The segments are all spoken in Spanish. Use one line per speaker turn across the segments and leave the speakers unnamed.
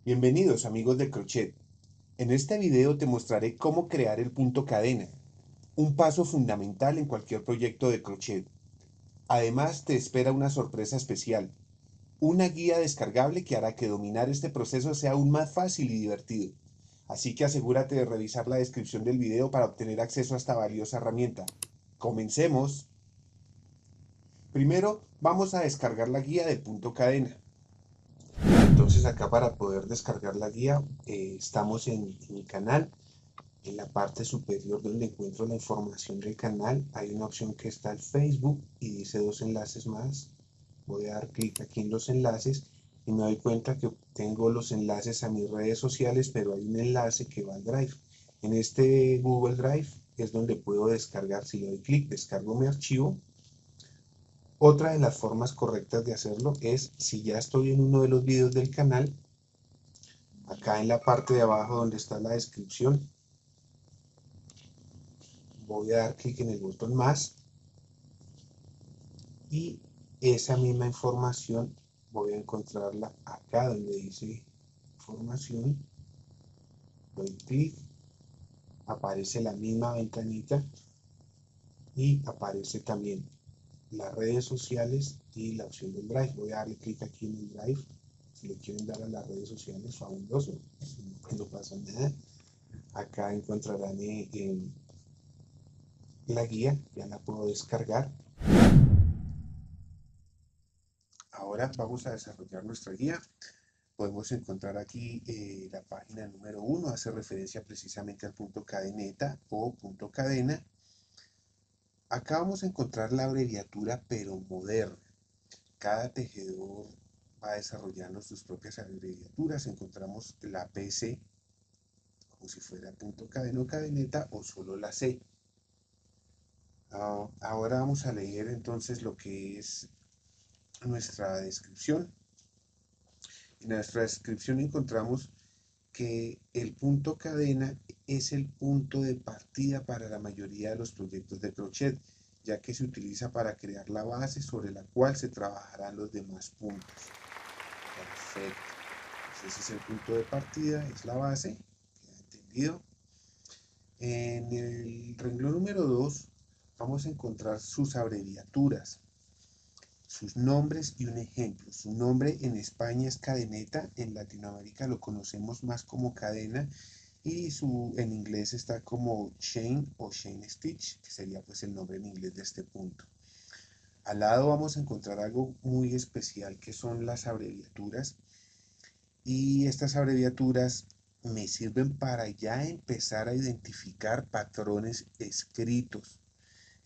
Bienvenidos amigos de Crochet. En este video te mostraré cómo crear el punto cadena, un paso fundamental en cualquier proyecto de crochet. Además te espera una sorpresa especial, una guía descargable que hará que dominar este proceso sea aún más fácil y divertido. Así que asegúrate de revisar la descripción del video para obtener acceso a esta valiosa herramienta. ¡Comencemos! Primero vamos a descargar la guía del punto cadena. Entonces acá para poder descargar la guía estamos en mi canal. En la parte superior donde encuentro la información del canal hay una opción que está el Facebook y dice dos enlaces más. Voy a dar clic aquí en los enlaces y me doy cuenta que tengo los enlaces a mis redes sociales, pero hay un enlace que va al Drive. En este Google Drive es donde puedo descargar. Si le doy clic, descargo mi archivo. Otra de las formas correctas de hacerlo es, si ya estoy en uno de los videos del canal, acá en la parte de abajo donde está la descripción, voy a dar clic en el botón más y esa misma información voy a encontrarla acá donde dice información. Doy clic, aparece la misma ventanita y aparece también las redes sociales y la opción del Drive. Voy a darle clic aquí en el Drive. Si le quieren dar a las redes sociales, fabuloso, no pasa nada. Acá encontrarán la guía, ya la puedo descargar. Ahora vamos a desarrollar nuestra guía. Podemos encontrar aquí la página número 1, hace referencia precisamente al punto cadeneta o punto cadena. Acá vamos a encontrar la abreviatura pero moderna. Cada tejedor va desarrollando sus propias abreviaturas. Encontramos la PC como si fuera punto cadena o cadeneta o solo la C. Ahora vamos a leer entonces lo que es nuestra descripción. En nuestra descripción encontramos que el punto cadena es el punto de partida para la mayoría de los proyectos de crochet, ya que se utiliza para crear la base sobre la cual se trabajarán los demás puntos. Perfecto. Entonces ese es el punto de partida, es la base. ¿Queda entendido? En el renglón número 2 vamos a encontrar sus abreviaturas, sus nombres y un ejemplo. Su nombre en España es cadeneta, en Latinoamérica lo conocemos más como cadena y en inglés está como chain o chain stitch, que sería pues el nombre en inglés de este punto. Al lado vamos a encontrar algo muy especial que son las abreviaturas, y estas abreviaturas me sirven para ya empezar a identificar patrones escritos.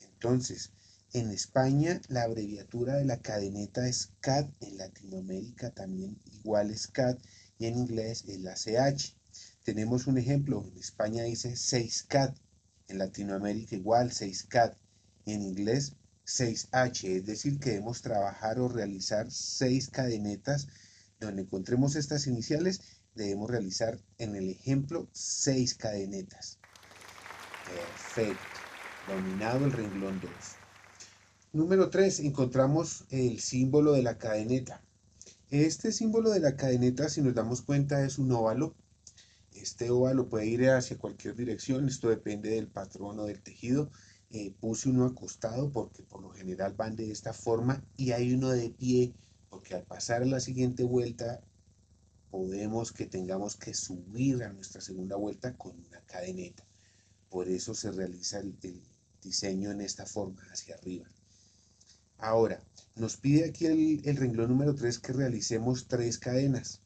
Entonces, en España la abreviatura de la cadeneta es CAD, en Latinoamérica también igual es CAD y en inglés es la CH. Tenemos un ejemplo, en España dice 6 CAD, en Latinoamérica igual 6 CAD y en inglés 6H, es decir que debemos trabajar o realizar 6 cadenetas. Donde encontremos estas iniciales, debemos realizar en el ejemplo 6 cadenetas. Perfecto. Dominado el renglón 2. Número 3, encontramos el símbolo de la cadeneta. Este símbolo de la cadeneta, si nos damos cuenta, es un óvalo. Este óvalo puede ir hacia cualquier dirección, esto depende del patrón o del tejido. Puse uno acostado porque por lo general van de esta forma y hay uno de pie porque al pasar a la siguiente vuelta podemos que tengamos que subir a nuestra segunda vuelta con una cadeneta. Por eso se realiza el diseño en esta forma, hacia arriba. Ahora, nos pide aquí el renglón número 3 que realicemos 3 cadenas.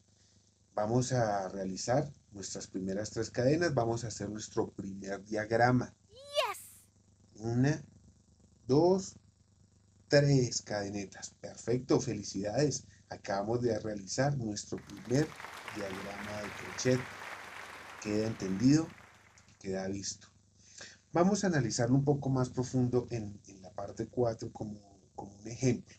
Vamos a realizar nuestras primeras 3 cadenas. Vamos a hacer nuestro primer diagrama. Una, dos, tres cadenetas. Perfecto, felicidades. Acabamos de realizar nuestro primer diagrama de crochet. Queda entendido, queda visto. Vamos a analizarlo un poco más profundo en la parte 4 como un ejemplo.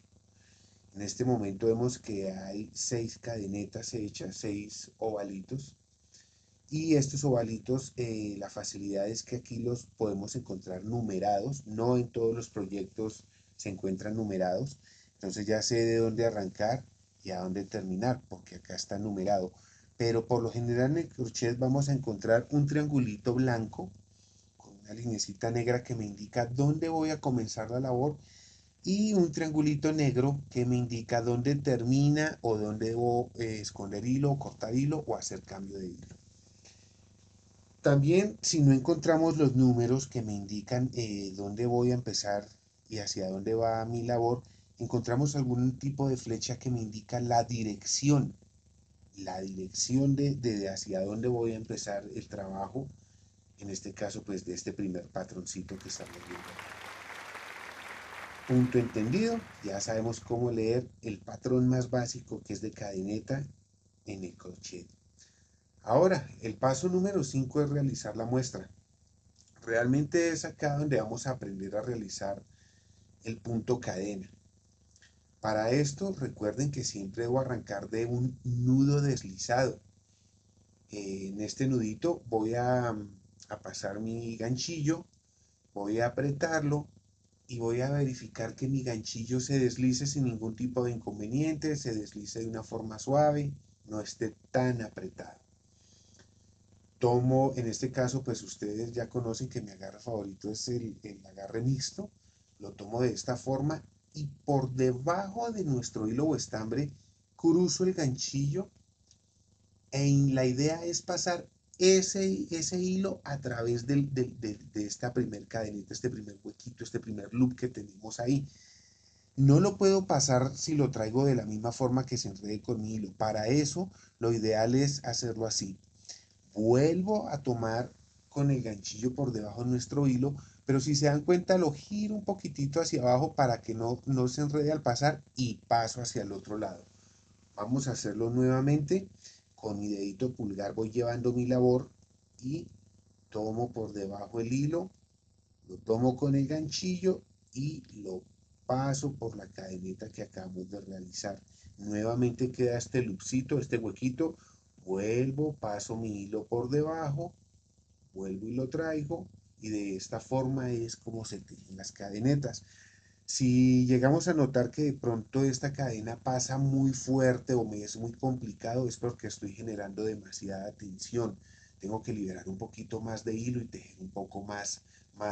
En este momento vemos que hay 6 cadenetas hechas, 6 ovalitos. Y estos ovalitos, la facilidad es que aquí los podemos encontrar numerados. No en todos los proyectos se encuentran numerados. Entonces ya sé de dónde arrancar y a dónde terminar, porque acá está numerado. pero por lo general en el crochet vamos a encontrar un triangulito blanco con una linecita negra que me indica dónde voy a comenzar la labor y un triangulito negro que me indica dónde termina o dónde debo esconder hilo, cortar hilo o hacer cambio de hilo. También, si no encontramos los números que me indican dónde voy a empezar y hacia dónde va mi labor, encontramos algún tipo de flecha que me indica la dirección de hacia dónde voy a empezar el trabajo, en este caso, pues de este primer patroncito que estamos viendo. Punto entendido, ya sabemos cómo leer el patrón más básico que es de cadeneta en el crochet. Ahora, el paso número 5 es realizar la muestra. Realmente es acá donde vamos a aprender a realizar el punto cadena. Para esto, recuerden que siempre debo arrancar de un nudo deslizado. En este nudito voy a pasar mi ganchillo, voy a apretarlo y voy a verificar que mi ganchillo se deslice sin ningún tipo de inconveniente, se deslice de una forma suave, no esté tan apretado. Tomo, en este caso, pues ustedes ya conocen que mi agarre favorito es el agarre mixto. Lo tomo de esta forma y por debajo de nuestro hilo o estambre cruzo el ganchillo la idea es pasar ese hilo a través de esta primer cadenita, este primer huequito, este primer loop que tenemos ahí. No lo puedo pasar si lo traigo de la misma forma que se enrede con mi hilo. Para eso, lo ideal es hacerlo así. Vuelvo a tomar con el ganchillo por debajo de nuestro hilo, pero si se dan cuenta lo giro un poquitito hacia abajo para que no se enrede al pasar y paso hacia el otro lado. Vamos a hacerlo nuevamente. Con mi dedito pulgar voy llevando mi labor y tomo por debajo el hilo, lo tomo con el ganchillo y lo paso por la cadeneta que acabamos de realizar. Nuevamente queda este loopcito, este huequito. Vuelvo, paso mi hilo por debajo, vuelvo y lo traigo y de esta forma es como se tejen las cadenetas. Si llegamos a notar que de pronto esta cadena pasa muy fuerte o me es muy complicado, es porque estoy generando demasiada tensión. Tengo que liberar un poquito más de hilo y tejer un poco más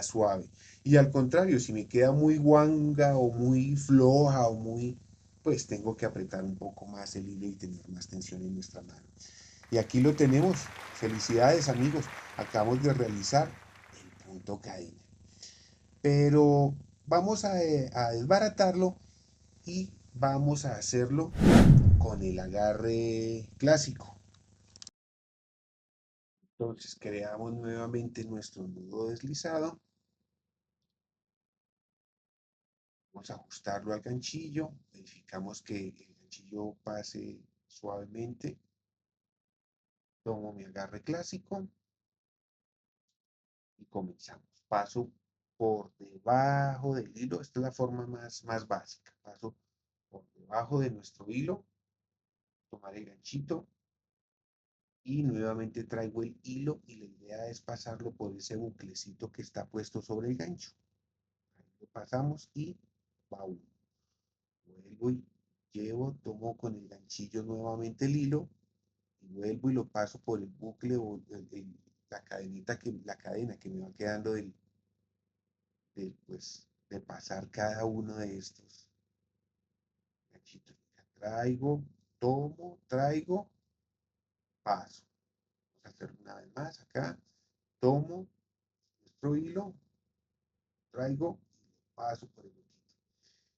suave. Y al contrario, si me queda muy guanga o muy floja o muy, pues tengo que apretar un poco más el hilo y tener más tensión en nuestra mano. Y aquí lo tenemos. Felicidades amigos, acabamos de realizar el punto cadena. Pero vamos a desbaratarlo y vamos a hacerlo con el agarre clásico. Entonces creamos nuevamente nuestro nudo deslizado. Vamos a ajustarlo al ganchillo. Verificamos que el ganchillo pase suavemente. Tomo mi agarre clásico y comenzamos. Paso por debajo del hilo. Esta es la forma más básica. Paso por debajo de nuestro hilo. Tomar el ganchito y nuevamente traigo el hilo y la idea es pasarlo por ese buclecito que está puesto sobre el gancho. Ahí lo pasamos y va uno. Vuelvo y llevo, tomo con el ganchillo nuevamente el hilo y vuelvo y lo paso por el bucle o la cadenita la cadena que me va quedando pues, de pasar cada uno de estos ganchitos. Traigo, tomo, traigo, paso. Vamos a hacer una vez más acá. Tomo nuestro hilo, traigo y paso por el huequito.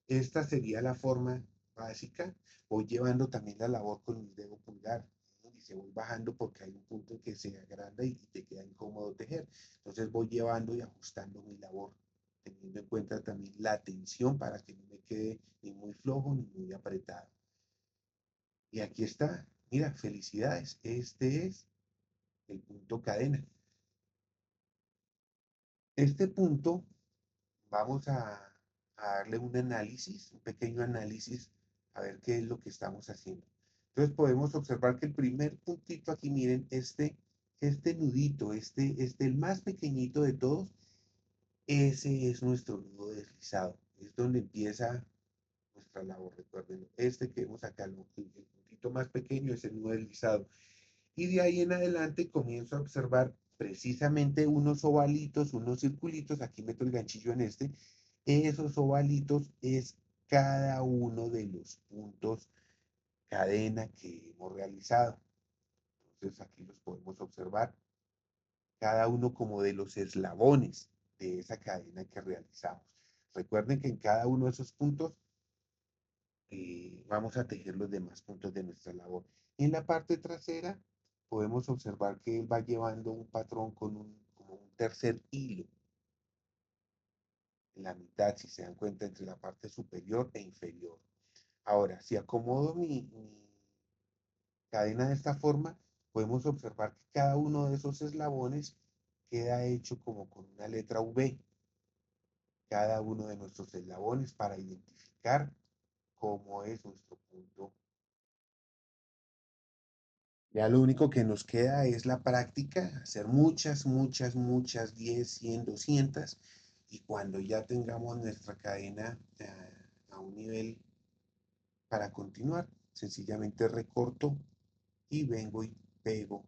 Esta sería la forma básica. Voy llevando también la labor con mi dedo pulgar, ¿no? Y se voy bajando porque hay un punto en que se agranda y te queda incómodo tejer. Entonces voy llevando y ajustando mi labor, teniendo en cuenta también la tensión para que no me quede ni muy flojo ni muy apretado. Y aquí está, mira, felicidades, este es el punto cadena. Este punto vamos a darle un análisis, un pequeño análisis, a ver qué es lo que estamos haciendo. Entonces podemos observar que el primer puntito aquí, miren, este nudito, el más pequeñito de todos, ese es nuestro nudo deslizado. Es donde empieza nuestra labor, recuerden. Este que vemos acá, el puntito más pequeño es el nudo deslizado. Y de ahí en adelante comienzo a observar precisamente unos ovalitos, unos circulitos, aquí meto el ganchillo en este, esos ovalitos es cada uno de los puntos cadena que hemos realizado. Entonces aquí los podemos observar, cada uno como de los eslabones de esa cadena que realizamos. Recuerden que en cada uno de esos puntos vamos a tejer los demás puntos de nuestra labor. En la parte trasera podemos observar que él va llevando un patrón con como un tercer hilo en la mitad, si se dan cuenta, entre la parte superior e inferior. Ahora, si acomodo mi cadena de esta forma, podemos observar que cada uno de esos eslabones queda hecho como con una letra V, cada uno de nuestros eslabones para identificar cómo es nuestro punto. Ya lo único que nos queda es la práctica, hacer muchas, muchas, muchas, 10, 100, 200, y cuando ya tengamos nuestra cadena a un nivel para continuar, sencillamente recorto y vengo y pego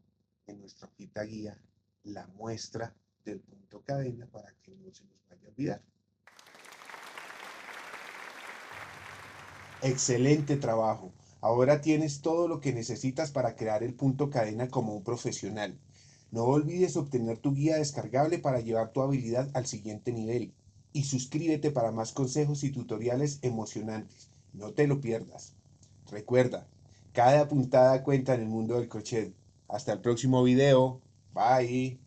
en nuestra hojita guía la muestra del punto cadena para que no se nos vaya a olvidar. Excelente trabajo. Ahora tienes todo lo que necesitas para crear el punto cadena como un profesional. No olvides obtener tu guía descargable para llevar tu habilidad al siguiente nivel. Y suscríbete para más consejos y tutoriales emocionantes. No te lo pierdas. Recuerda, cada puntada cuenta en el mundo del crochet. Hasta el próximo video. Bye.